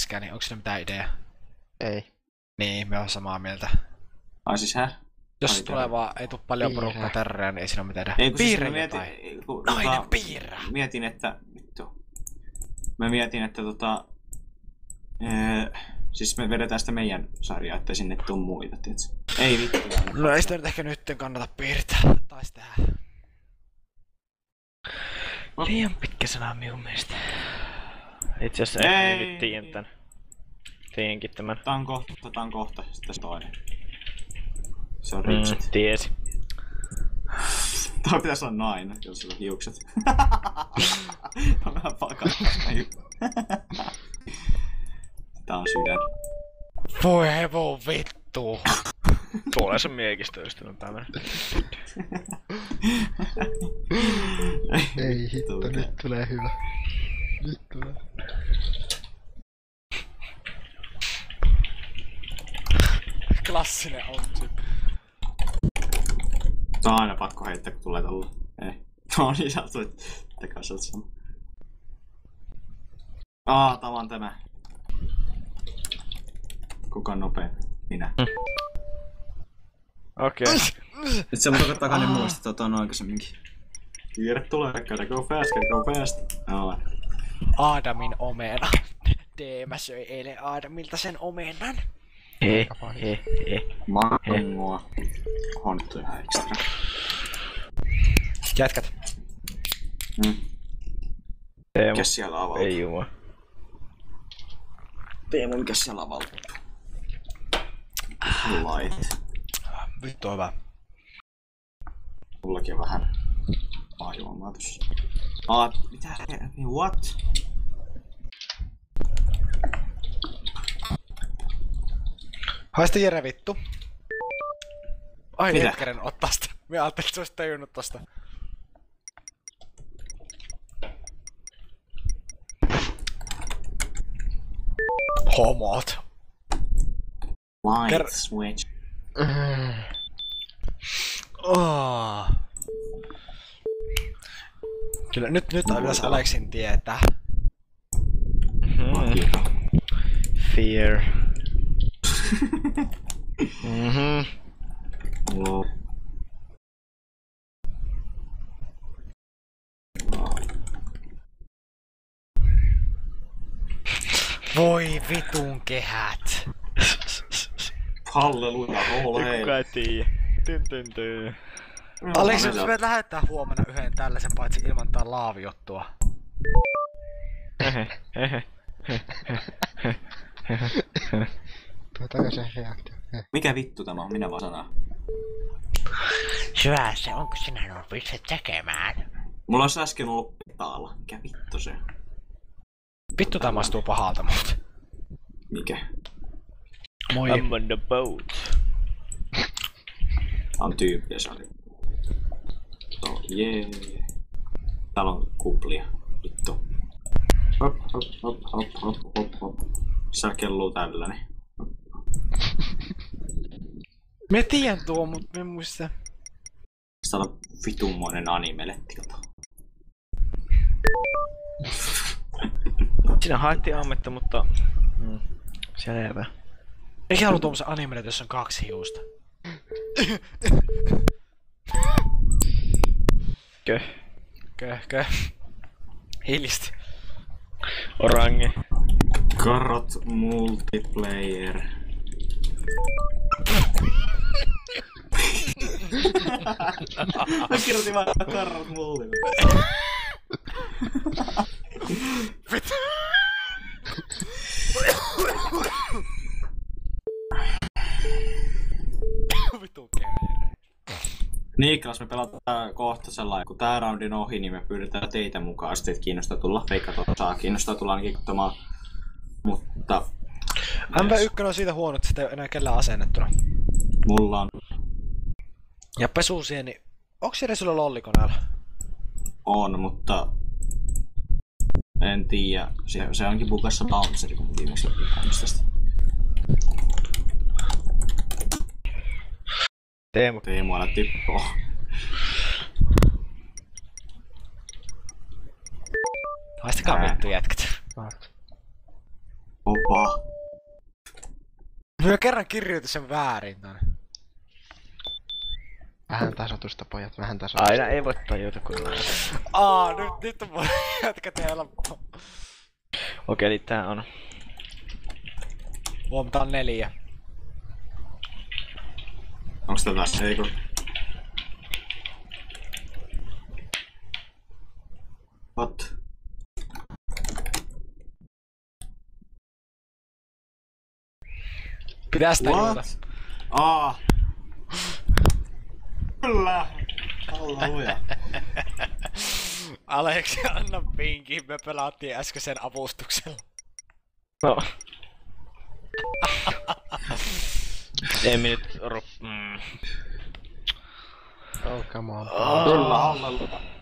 äsken, niin onko siinä mitään ideaa? Ei. Niin, me on samaa mieltä. Ai siis Jos tulee vaan, ei tuu paljon Piirrä. porukkaa terreä, niin ei siinä ole mitään Ei, kun siis piirrä mä jotain. Nainen piirrä! Mietin, että... Vittu. Mä mietin, että siis me vedetään sitä meidän sarjaa, ettei sinne tuu muita, tiiätsä? Ei vittu. No ei sitä nyt ehkä nyt kannata piirtää. Taisi tehdä. Liian pitkä sana minun mielestä. Itse asiassa ehkä nyt tiedän tän. Tiedänkin tämän. Tää on kohta. Sitten se toinen. Se on rikset. Tiesi. Tää pitäis olla nainen, jos sulla on hiukset. Tää on vähän pakastas. Tää on sydän. Voi hevon vittu. Tulee se miekistä just on tämmönen. Ei hitto, nyt tulee hyvä. Nyt tulee. Klassinen outfit. Tää on aina pakko heittää, kun tulee tolla. Ei. No niin, sä tulit takaisin sama. Tää on tämä. Kuka on nopein? Minä. Okei. Nyt se on takainen muista, että on aikaisemminkin. Kiire tulee, gotta go fast. No. Aadamin omena. Deemä söi eilen Aadamilta sen omenan. Mangoa. On nyt ihan ekstra. Jätkät. Mikäs siellä avautuu? Ei jumala. Teemu, mikäs siellä avautuu? Light. Vittu on hyvä. Mullakin on vähän juomaa tossa. Mitä? What? Haista Jere vittu. Ai Mitä? hetkinen ottaa sitä. Mä ajattelin, että se olisi tajunnut tosta. Homot. Light switch. Kyllä nyt pitäis Aleksin tietää. Fear. No. Voi vitun kehät. Halleluja, ole. Kuka ei tiedä. Tyn. Aleks, jos me lähettää huomenna yhden tällaisen paitsi ilman tää laavijuttua. Tuo takaisin reaktio. Mikä vittu tämä on? Minä vaan sanon. Hyvä se, onko sinä ollut itse tekemään? Mulla olisi äsken ollut petaalla. Mikä vittu se? Vittu tää maistuu pahalta mut. Mikä? Moi. I'm on the boat. On tyyppiä se oli. Oh jee. Täällä on kuplia. Vittu. Hop. Sä kelluu tälläni. Me tiedän tuo, mut me muista. Täällä on vitunmoinen animeletti, kato. Siinä haettiin ammetta, mutta... Selvä. Eikä halua tuommoisen animelle, jossa on 2 hiusta. Kö. Hiilisti. Orange. Carrot multiplayer. Mä kirjoitin vaan Carrot multiplayer. Vittu. Vittu kääjere. Niklas, me pelataan kohta sellainen, kun tää roundin ohi, niin me pyydetään teitä mukaan, jos teitä kiinnostaa tulla. Veikkaat saa kiinnostaa tulla ainakin katsomaan. Mutta... MV1 on siitä huono, että sitä ei ole enää kellään asennettuna. Mulla on... Ja pesusieni... Onks siellä sulla lollikoneella? On, mutta... En tiedä. Se onkin bugassa bounceri, kun viimeksi jokin tämmöstä. Teemu aina tippoo. Haistakaa vittu jätkät. Hop. Pah. Mä kerran kirjoitin sen väärin tänne. Vähän tasotusta pojat, vähän tasotusta. Aina ei voi tajuta kun Nyt on jätkät helppo. Okei, eli tää on. Tää on 4. Onks tää tässä? Ei kun... What? Pitäis tajuta. What? Kyllä! Alla luja. Aleksi, anna pinki. Me pelattiin äskeisen avustuksella. No. Ei me nyt Oh, come on. Kyllä, alla luja.